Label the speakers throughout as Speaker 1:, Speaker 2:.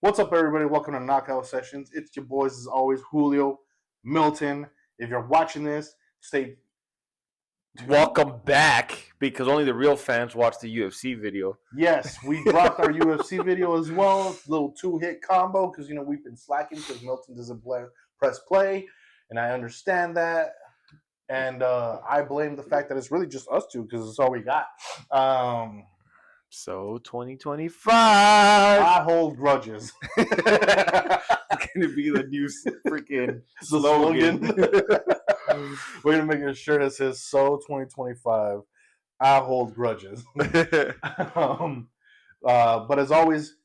Speaker 1: What's up, everybody? Welcome to Knockout Sessions. It's your boys, as always, Julio, Milton. If you're watching this, stay.
Speaker 2: Welcome back, because only the real fans watch the UFC video.
Speaker 1: Yes, we dropped our UFC video as well. Little two-hit combo because we've been slacking because Milton doesn't press play, and I understand that. And I blame the fact that it's really just us two because it's all we got.
Speaker 2: So 2025.
Speaker 1: I hold grudges.
Speaker 2: It's gonna be the new freaking slogan.
Speaker 1: We're gonna make a shirt that says "So 2025." I hold grudges. But as always,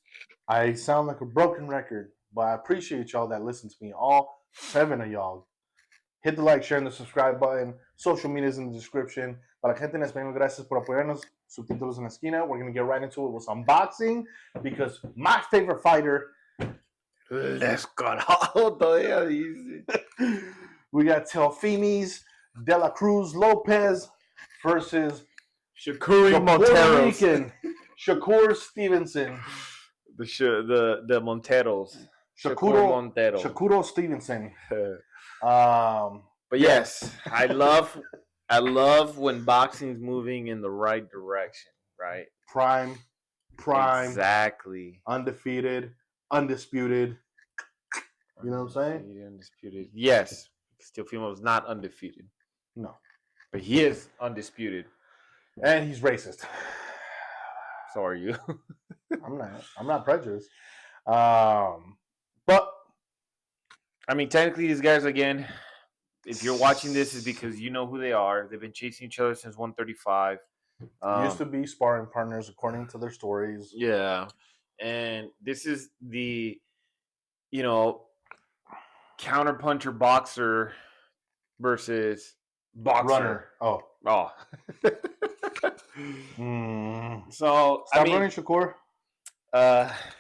Speaker 1: I sound like a broken record. But I appreciate y'all that listen to me. All 7 of y'all. Hit the like, share, and the subscribe button. Social media is in the description. Para la gente en español, gracias por apoyarnos. Subtítulos en la esquina. We're going to get right into it with unboxing because my favorite fighter.
Speaker 2: Let's go.
Speaker 1: We got Teofimo De La Cruz Lopez versus
Speaker 2: Shakur
Speaker 1: Monteros. Shakur Stevenson.
Speaker 2: The Monteros.
Speaker 1: Shakur Stevenson.
Speaker 2: But yes, I love when boxing's moving in the right direction, right?
Speaker 1: Prime.
Speaker 2: Exactly.
Speaker 1: Undefeated, undisputed. You know what I'm saying?
Speaker 2: Undisputed. Yes. Teofimo is not undefeated.
Speaker 1: No.
Speaker 2: But he is undisputed.
Speaker 1: And he's racist.
Speaker 2: So are you.
Speaker 1: I'm not prejudiced. But
Speaker 2: I mean, technically, these guys, again, if you're watching this, is because you know who they are. They've been chasing each other since 135.
Speaker 1: Used to be sparring partners, according to their stories.
Speaker 2: Yeah. And this is the, counterpuncher boxer versus boxer.
Speaker 1: Runner. Oh.
Speaker 2: So,
Speaker 1: Stop running, Shakur.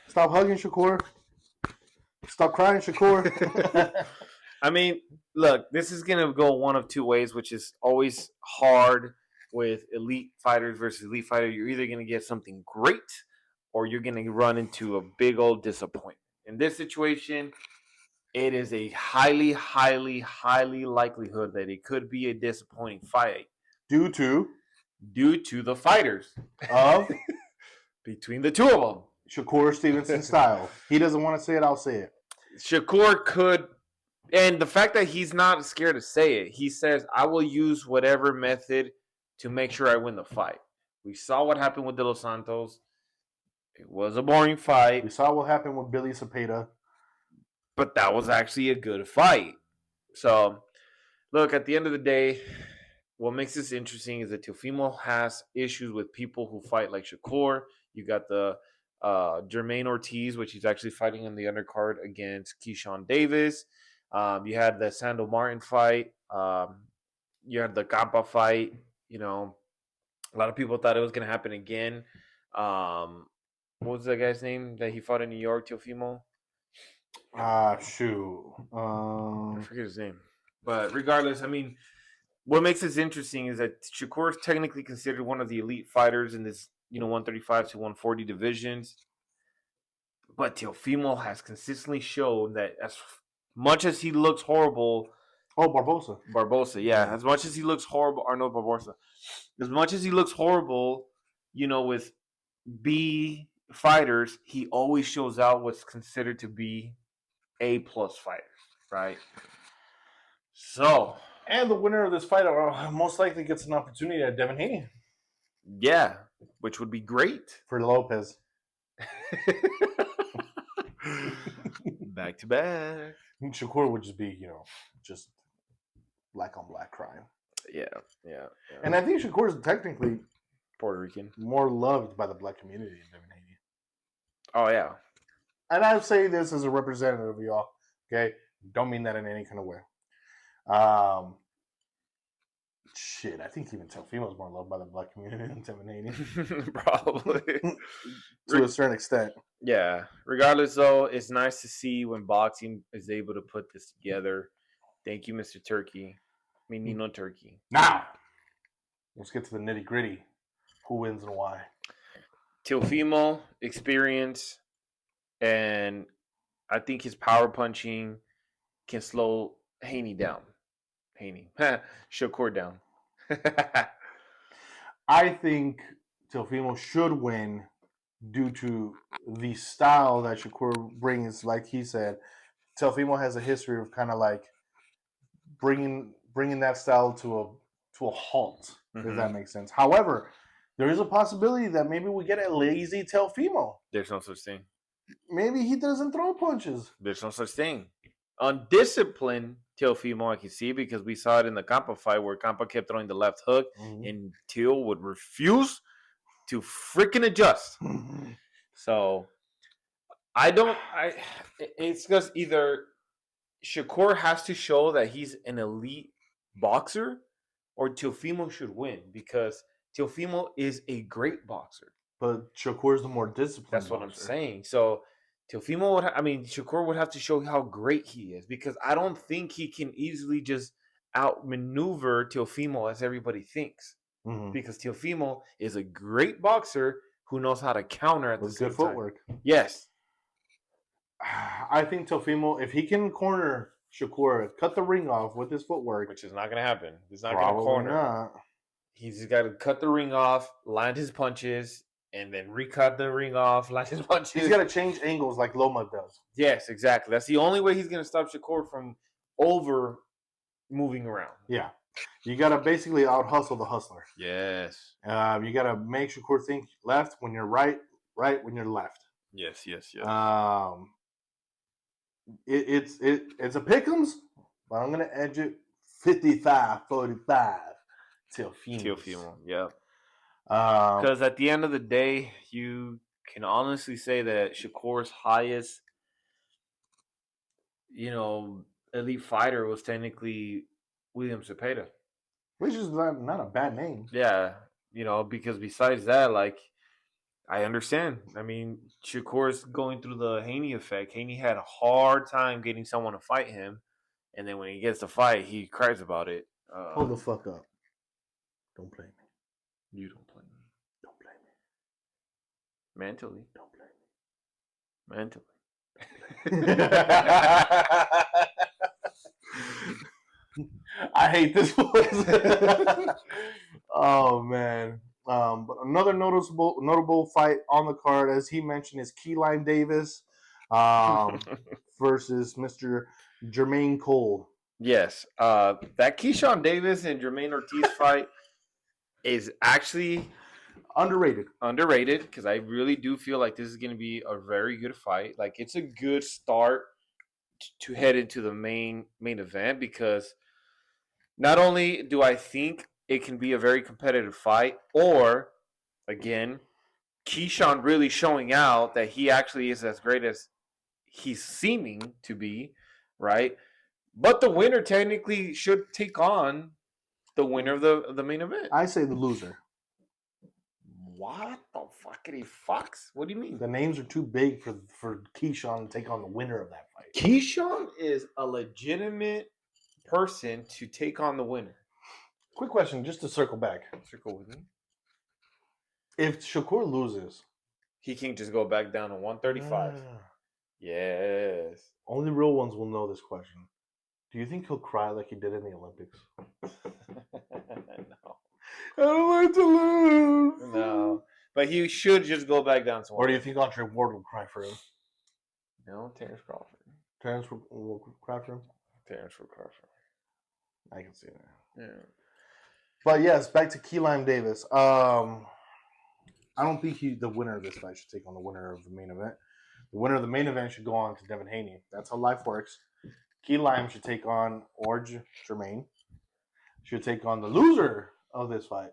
Speaker 1: Stop hugging, Shakur. Stop crying, Shakur.
Speaker 2: I mean, look, this is going to go one of two ways, which is always hard with elite fighters versus elite fighter. You're either going to get something great or you're going to run into a big old disappointment. In this situation, it is a highly, highly, highly likelihood that it could be a disappointing fight.
Speaker 1: Due to
Speaker 2: the fighters.
Speaker 1: Of?
Speaker 2: Between the two of them.
Speaker 1: Shakur Stevenson style. He doesn't want to say it, I'll say it.
Speaker 2: Shakur could, and the fact that he's not scared to say it, he says, I will use whatever method to make sure I win the fight. We saw what happened with De Los Santos. It was a boring fight.
Speaker 1: We saw what happened with Billy Cepeda.
Speaker 2: But that was actually a good fight. So, look, at the end of the day, what makes this interesting is that Teofimo has issues with people who fight like Shakur. You got the Jermaine Ortiz, which he's actually fighting in the undercard against Keyshawn Davis. You had the Sando Martin fight. You had the Campa fight. A lot of people thought it was going to happen again. What was that guy's name that he fought in New York, Teofimo?
Speaker 1: Shoot.
Speaker 2: I forget his name. But regardless, I mean, what makes this interesting is that Shakur is technically considered one of the elite fighters in this, 135 to 140 divisions. But Teofimo has consistently shown that as much as he looks horrible.
Speaker 1: Oh, Barbosa.
Speaker 2: Barbosa, yeah. As much as he looks horrible, Arnold Barbosa. As much as he looks horrible, with B fighters, he always shows out what's considered to be A-plus fighters, right? So.
Speaker 1: And the winner of this fight most likely gets an opportunity at Devin Haney.
Speaker 2: Yeah, which would be great.
Speaker 1: For Lopez.
Speaker 2: Back to back.
Speaker 1: Shakur would just be, just black on black crime.
Speaker 2: Yeah.
Speaker 1: And I think Shakur is technically
Speaker 2: Puerto Rican.
Speaker 1: More loved by the black community than Devin Haney.
Speaker 2: Oh, yeah.
Speaker 1: And I say this as a representative of y'all, okay? Don't mean that in any kind of way. I think even Teofimo is more loved by the black community than Devin Haney.
Speaker 2: Probably.
Speaker 1: To a certain extent.
Speaker 2: Yeah. Regardless, though, it's nice to see when boxing is able to put this together. Thank you, Mr. Turkey. Nino Turkey.
Speaker 1: Now, let's get to the nitty gritty. Who wins and why?
Speaker 2: Teofimo, experience, and I think his power punching can slow Haney down. Shakur down.
Speaker 1: I think Teofimo should win due to the style that Shakur brings. Like he said, Teofimo has a history of kind of like bringing that style to a halt, if that makes sense. However, there is a possibility that maybe we get a lazy Teofimo.
Speaker 2: There's no such thing.
Speaker 1: Maybe he doesn't throw punches.
Speaker 2: There's no such thing. Undisciplined Teofimo, I can see, because we saw it in the Campa fight where Campa kept throwing the left hook and Teo would refuse to freaking adjust. So it's just either Shakur has to show that he's an elite boxer or Teofimo should win, because Teofimo is a great boxer.
Speaker 1: But Shakur's the more disciplined.
Speaker 2: That's what I'm saying. So Shakur would have to show how great he is, because I don't think he can easily just outmaneuver Teofimo as everybody thinks. Because Teofimo is a great boxer who knows how to counter at the same time.
Speaker 1: Good footwork.
Speaker 2: Yes.
Speaker 1: I think Teofimo, if he can corner Shakur, cut the ring off with his footwork,
Speaker 2: which is not going to happen. He's not going to corner. Not. He's got to cut the ring off, land his punches, and then recut the ring off, land his punches.
Speaker 1: He's got to change angles like Loma does.
Speaker 2: Yes, exactly. That's the only way he's going to stop Shakur from over moving around.
Speaker 1: Yeah. You got to basically out-hustle the hustler.
Speaker 2: Yes.
Speaker 1: You got to make Shakur think left when you're right when you're left.
Speaker 2: Yes.
Speaker 1: It's a pick'ems, but I'm gonna edge it 55-45.
Speaker 2: Teofimo, yeah. Because at the end of the day, you can honestly say that Shakur's highest, elite fighter was technically William Cepeda,
Speaker 1: which is not a bad name.
Speaker 2: Yeah, because besides that, like, I understand. I mean, Shakur's going through the Haney effect. Haney had a hard time getting someone to fight him, and then when he gets to fight, he cries about it.
Speaker 1: Hold the fuck up. Don't blame me.
Speaker 2: You don't blame me.
Speaker 1: Don't blame me.
Speaker 2: Mentally.
Speaker 1: Don't blame me.
Speaker 2: Mentally.
Speaker 1: I hate this voice. Oh, man. But another notable fight on the card, as he mentioned, is Keyline Davis versus Mr. Jermaine Cole.
Speaker 2: Yes. That Keyshawn Davis and Jermaine Ortiz fight is actually
Speaker 1: underrated.
Speaker 2: Underrated, because I really do feel like this is going to be a very good fight. Like, it's a good start to head into the main event, because not only do I think it can be a very competitive fight, or, again, Keyshawn really showing out that he actually is as great as he's seeming to be, right? But the winner technically should take on the winner of the main event.
Speaker 1: I say the loser.
Speaker 2: What the fuckity fucks? What do you mean?
Speaker 1: The names are too big for Keyshawn to take on the winner of that fight.
Speaker 2: Keyshawn is a legitimate person to take on the winner.
Speaker 1: Quick question, just to circle back.
Speaker 2: Circle with me.
Speaker 1: If Shakur loses,
Speaker 2: he can just go back down to 135. Yes.
Speaker 1: Only real ones will know this question. Do you think he'll cry like he did in the Olympics?
Speaker 2: No.
Speaker 1: I don't like to lose.
Speaker 2: No. But he should just go back down to 135.
Speaker 1: Or do you think Andre Ward will cry for him?
Speaker 2: No, Terrence Crawford.
Speaker 1: Terrence will cry for him?
Speaker 2: Terrence will cry for him.
Speaker 1: I can see that.
Speaker 2: Yeah.
Speaker 1: But yes, back to Keyline Davis. I don't think the winner of this fight should take on the winner of the main event. The winner of the main event should go on to Devin Haney. That's how life works. Keyline should take on Jermaine. Should take on the loser of this fight.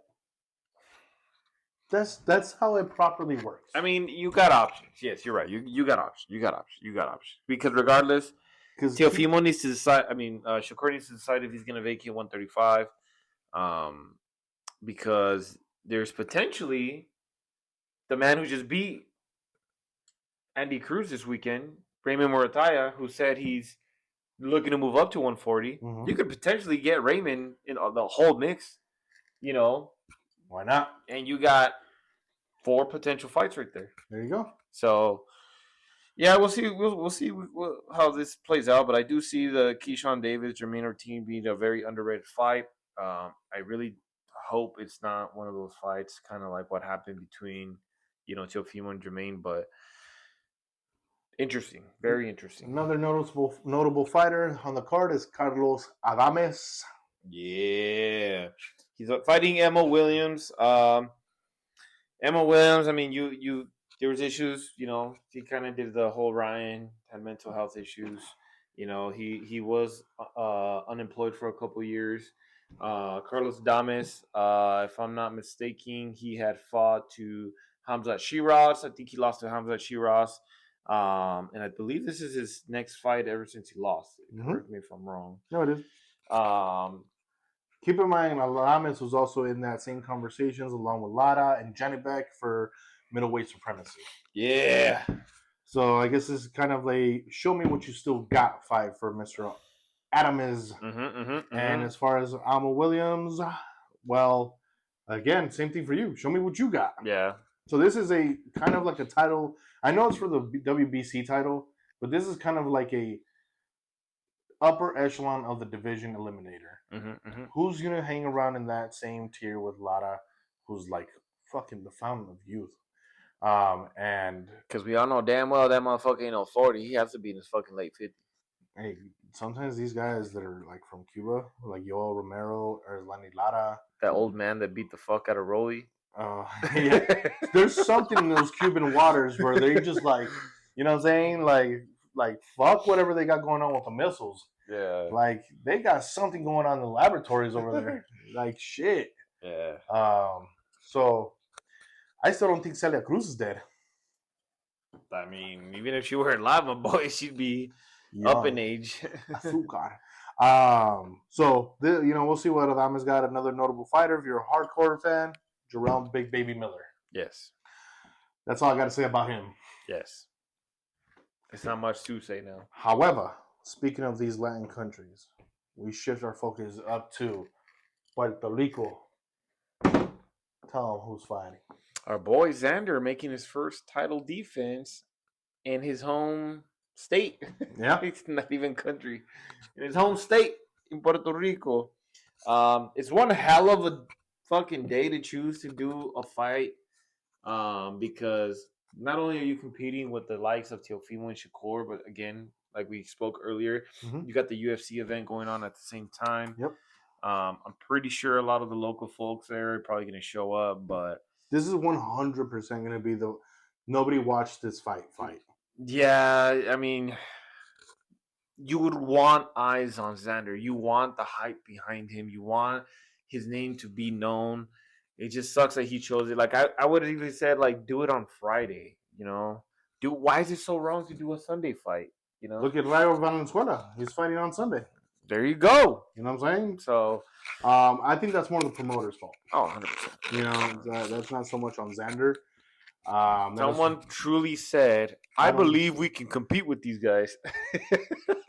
Speaker 1: That's how it properly works.
Speaker 2: I mean, you got options. Yes, you're right. You got options. You got options. Because regardless, Teofimo needs to decide. I mean, Shakur needs to decide if he's going to vacate 135. Because there's potentially the man who just beat Andy Cruz this weekend, Raymond Murataya, who said he's looking to move up to 140. Mm-hmm. You could potentially get Raymond in the whole mix,
Speaker 1: Why not?
Speaker 2: And you got 4 potential fights right there.
Speaker 1: There you go.
Speaker 2: So Yeah, we'll see. We'll see how this plays out. But I do see the Keyshawn Davis Jermaine Ortiz being a very underrated fight. I really hope it's not one of those fights, kind of like what happened between Teofimo and Jermaine. But interesting, very interesting.
Speaker 1: Another notable fighter on the card is Carlos Adames.
Speaker 2: Yeah, he's fighting Emma Williams. Emma Williams. I mean, you there was issues. He kind of did the whole Ryan had mental health issues. He was unemployed for a couple years. Carlos Dames, if I'm not mistaken, he had fought to Hamzat Shiraz. I think he lost to Hamzat Shiraz. And I believe this is his next fight ever since he lost. Correct me if I'm wrong.
Speaker 1: No, it is. Keep in mind, Adames was also in that same conversations along with Lara and Janibek for middleweight supremacy.
Speaker 2: Yeah.
Speaker 1: So I guess this is kind of a show me what you still got fight for Mr. Adames. And as far as Alma Williams, well, again, same thing for you. Show me what you got.
Speaker 2: Yeah.
Speaker 1: So this is a kind of like a title. I know it's for the WBC title, but this is kind of like a upper echelon of the division eliminator. Who's gonna hang around in that same tier with Lara, who's like fucking the fountain of youth? And
Speaker 2: because we all know damn well that motherfucker ain't no 40. He has to be in his fucking late 50s.
Speaker 1: Hey, sometimes these guys that are like from Cuba, like Yoel Romero or Lenny Lara,
Speaker 2: that old man that beat the fuck out of Rolly.
Speaker 1: Yeah, there's something in those Cuban waters where they're just like, you know what I'm saying, like fuck whatever they got going on with the missiles.
Speaker 2: Yeah,
Speaker 1: like they got something going on in the laboratories over there. Like shit.
Speaker 2: Yeah.
Speaker 1: So I still don't think Celia Cruz is dead.
Speaker 2: I mean, even if she were alive, my boy, she'd be up in age.
Speaker 1: Azúcar. So we'll see what Adames got. Another notable fighter. If you're a hardcore fan, Jerome Big Baby Miller.
Speaker 2: Yes.
Speaker 1: That's all I got to say about him.
Speaker 2: Yes. It's not much to say now.
Speaker 1: However, speaking of these Latin countries, we shift our focus up to Puerto Rico. Tell them who's fighting.
Speaker 2: Our boy Xander making his first title defense in his home state.
Speaker 1: Yeah.
Speaker 2: It's not even country. In his home state in Puerto Rico. It's one hell of a fucking day to choose to do a fight. Because not only are you competing with the likes of Teofimo and Shakur, but again, like we spoke earlier, you got the UFC event going on at the same time.
Speaker 1: Yep.
Speaker 2: I'm pretty sure a lot of the local folks there are probably going to show up, but
Speaker 1: this is 100% going to be the nobody watched this fight.
Speaker 2: Yeah, I mean, you would want eyes on Xander. You want the hype behind him. You want his name to be known. It just sucks that he chose it. Like I would have even said, like, do it on Friday. Why is it so wrong to do a Sunday fight?
Speaker 1: Look at Rayo Valenzuela. He's fighting on Sunday.
Speaker 2: There you go.
Speaker 1: You know what I'm saying?
Speaker 2: So,
Speaker 1: I think that's more of the promoter's fault.
Speaker 2: Oh, 100%.
Speaker 1: That's not so much on Xander.
Speaker 2: Someone truly said, I believe we can compete with these guys.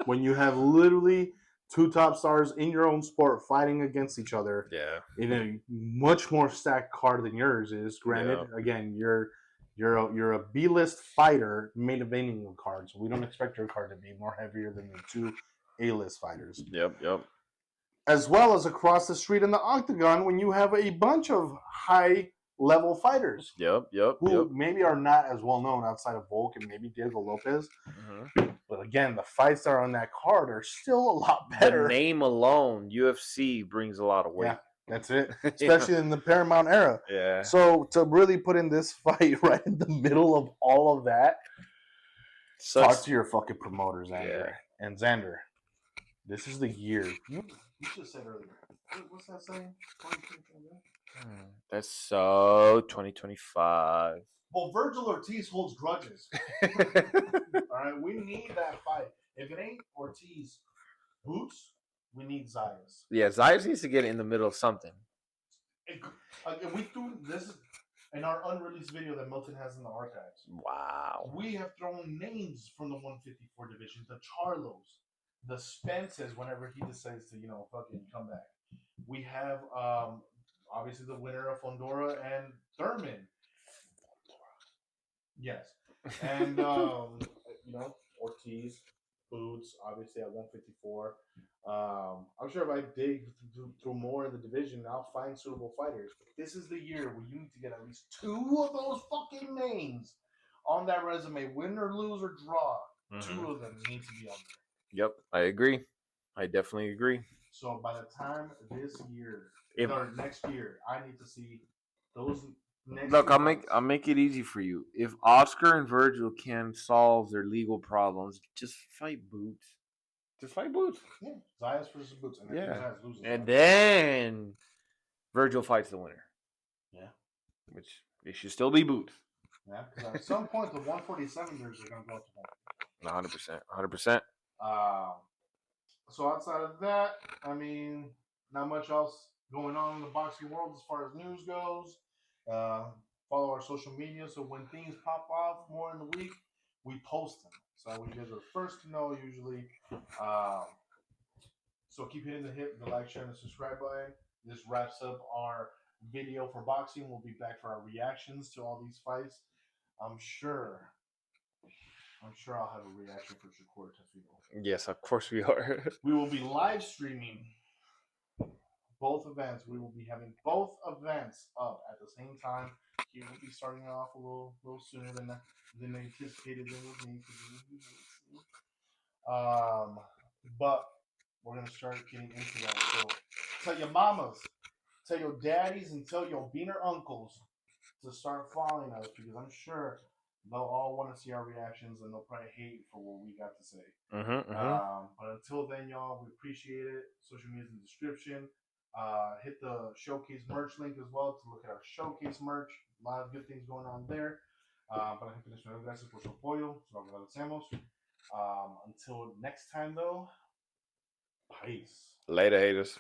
Speaker 1: When you have literally two top stars in your own sport fighting against each other, in a much more stacked card than yours is. Granted, again, you're a B-list fighter main eventing a card, so we don't expect your card to be more heavier than the two A-list fighters.
Speaker 2: Yep.
Speaker 1: As well as across the street in the octagon when you have a bunch of high-level fighters.
Speaker 2: Yep.
Speaker 1: Who maybe are not as well known outside of Volk and maybe Diego Lopez. But again, the fights that are on that card are still a lot better.
Speaker 2: The name alone, UFC, brings a lot of weight.
Speaker 1: Yeah, that's it. Especially in the Paramount era.
Speaker 2: Yeah.
Speaker 1: So to really put in this fight right in the middle of all of that, talk to your fucking promoters, Xander. Yeah. And Xander, this is the year. You should have said earlier. What's that saying?
Speaker 2: That's so 2025.
Speaker 1: Well, Virgil Ortiz holds grudges. All right, we need that fight. If it ain't Ortiz boots, we need Zayas.
Speaker 2: Yeah, Zayas needs to get in the middle of something.
Speaker 1: We threw this in our unreleased video that Milton has in the archives.
Speaker 2: Wow.
Speaker 1: We have thrown names from the 154 division, the Charlos, the Spences, whenever he decides to, fucking come back. We have obviously the winner of Fondora and Thurman. Yes. And Ortiz, Boots, obviously at 154. I'm sure if I dig through more in the division, I'll find suitable fighters. But this is the year where you need to get at least 2 of those fucking names on that resume, win or lose or draw. 2 of them need to be on there.
Speaker 2: Yep, I agree. I definitely agree.
Speaker 1: So by the time this year
Speaker 2: If,
Speaker 1: or next year, I need to see those next.
Speaker 2: look, I'll make it easy for you. If Oscar and Virgil can solve their legal problems, just fight Boots. Just fight Boots.
Speaker 1: Yeah, Zayas versus Boots, and I think Zayas loses.
Speaker 2: And then Virgil fights the winner.
Speaker 1: Yeah,
Speaker 2: which it should still be Boots.
Speaker 1: Yeah, because at some point the 147ers are going to go up to
Speaker 2: 100%. 100%.
Speaker 1: So outside of that, I mean, not much else going on in the boxing world as far as news goes. Follow our social media so when things pop off more in the week, we post them. So you guys are the first to know usually. So keep hitting the like, share, and the subscribe button. This wraps up our video for boxing. We'll be back for our reactions to all these fights. I'm sure I'll have a reaction for Shakur Stevenson.
Speaker 2: Yes, of course we are.
Speaker 1: We will be live streaming both events. We will be having both events up at the same time. He will be starting off a little sooner than anticipated. But we're gonna start getting into that. So tell your mamas, tell your daddies, and tell your beaner uncles to start following us because I'm sure they'll all want to see our reactions and they'll probably hate for what we got to say. But until then, y'all, we appreciate it. Social media is in the description. Hit the showcase merch link as well to look at our showcase merch. A lot of good things going on there. Para gente nacional, gracias por su apoyo. Se lo agradecemos. Until next time, though, peace.
Speaker 2: Later, haters.